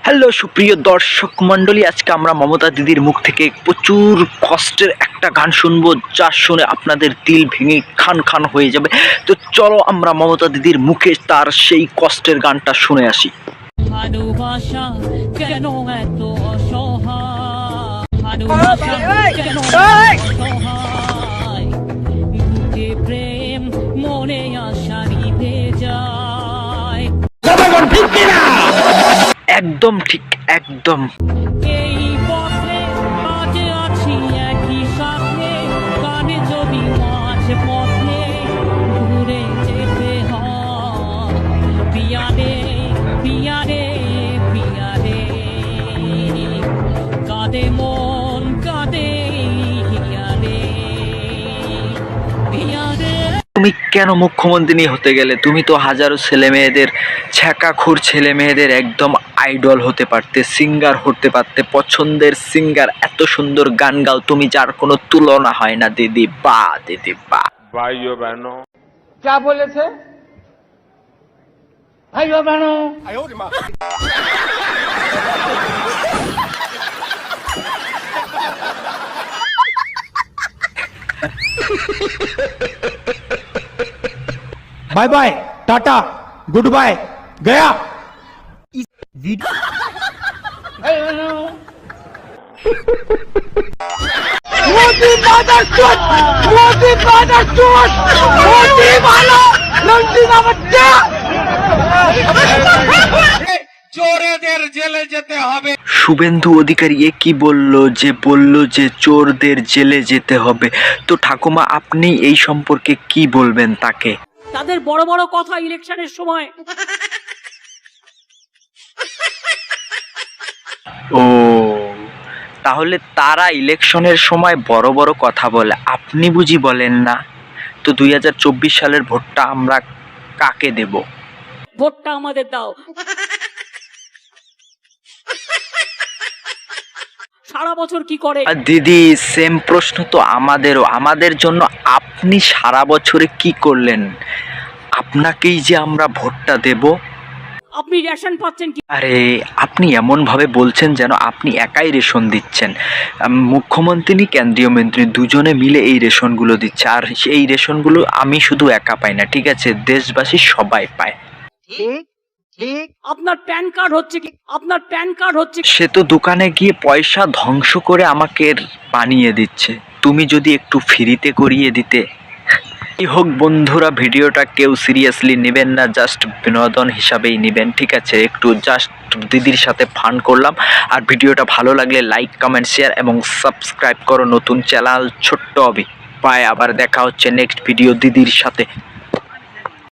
Hello সুপ্রিয় দর্শক মণ্ডলী, আজকে আমরা মমতা দিদির মুখ থেকে প্রচুর কষ্টের একটা গান শুনবো, যা শুনে আপনাদের দিল ভেঙে খান খান হয়ে যাবে। তো চলো আমরা মমতা দিদির মুখে তার সেই কষ্টের গানটা শুনে আসি। ভালোবাসা কেন এত অসহায়, ভালোবাসা কেন অসহায়, বুকে প্রেম মনে আশা নিভে যায়। একদম ঠিক, একদম। এই পথে আজ আছি একই সাথে, কানে যদি মাঝ পথে ঘুরে যেতে হয়। প্রিয়া রে প্রিয়া রে প্রিয়া রে, কাঁদে মন কাঁদে হিয়া রে প্রিয়া রে। তুমি কেন মুখ্যমন্ত্রী হতে গেলে? তুমি তো হাজারো ছেলে মেয়েদের, ছ্যাঁকাখোর ছেলে মেয়েদের একদম আইডল হতে পারতে, সিঙ্গার হতে পারতে, পছন্দের সিঙ্গার। এত সুন্দর গান গাও তুমি, যার কোনো তুলনা হয় না। দিদি বা, দিদি বা। भाइयों बहनों, क्या बोले थे भाइयों बहनों? Bye bye, tata, good bye, गया। मोदी बादल चोट, मोदी बादल चोट, मोदी वाला लंडी ना बच्चा। চোরেদের জেলে যেতে হবে। শুভেন্দু অধিকারী এ কি বললো যে চোরদের জেলে যেতে হবে? তো ঠাকুমা, আপনি এই সম্পর্কে কি বলবেন তাকে? তাদের বড় বড় কথা ইলেকশনের সময়। ও, তাহলে তারা ইলেকশনের সময় বড় বড় কথা বলে, আপনি বুঝি বলেন না? তো 2024 সালের ভোটটা আমরা কাকে দেব? ভোটটা আমাদের দাও। সারা বছর কি করে? আর দিদি, সেম প্রশ্ন তো আমাদেরও। আমাদের জন্য আপনি সারা বছরে কি করলেন? আপনাকেই যে আমরা ভোটটা দেব। আপনি রেশন পাচ্ছেন কি? আরে, আপনি এমনভাবে বলছেন যেন আপনি একাই রেশন দিচ্ছেন। মুখ্যমন্ত্রী, কেন্দ্রীয় মন্ত্রী দুজনে মিলে এই রেশনগুলো দিচ্ছে। আর এই রেশনগুলো আমি শুধু একা পাই না, ঠিক আছে? দেশবাসী সবাই পায়। আপনার প্যান কার্ড হচ্ছে কি? আপনার প্যান কার্ড হচ্ছে কি? সে তো দোকানে গিয়ে পয়সা ধ্বংস করে আমাকে বানিয়ে দিচ্ছে। তুমি যদি একটু ফ্রিতে করিয়ে দিতে। এই হোক বন্ধুরা, ভিডিওটা কেউ সিরিয়াসলি নেবেন না, জাস্ট বিনোদন হিসাবেই নেবেন, ঠিক আছে? একটু জাস্ট দিদির সাথে ফান করলাম। আর ভিডিওটা ভালো লাগলে লাইক, কমেন্ট, শেয়ার এবং সাবস্ক্রাইব করো নতুন চ্যানেল ছোট্ট অবি। বাই, আবার দেখা হচ্ছে নেক্সট ভিডিও দিদির সাথে।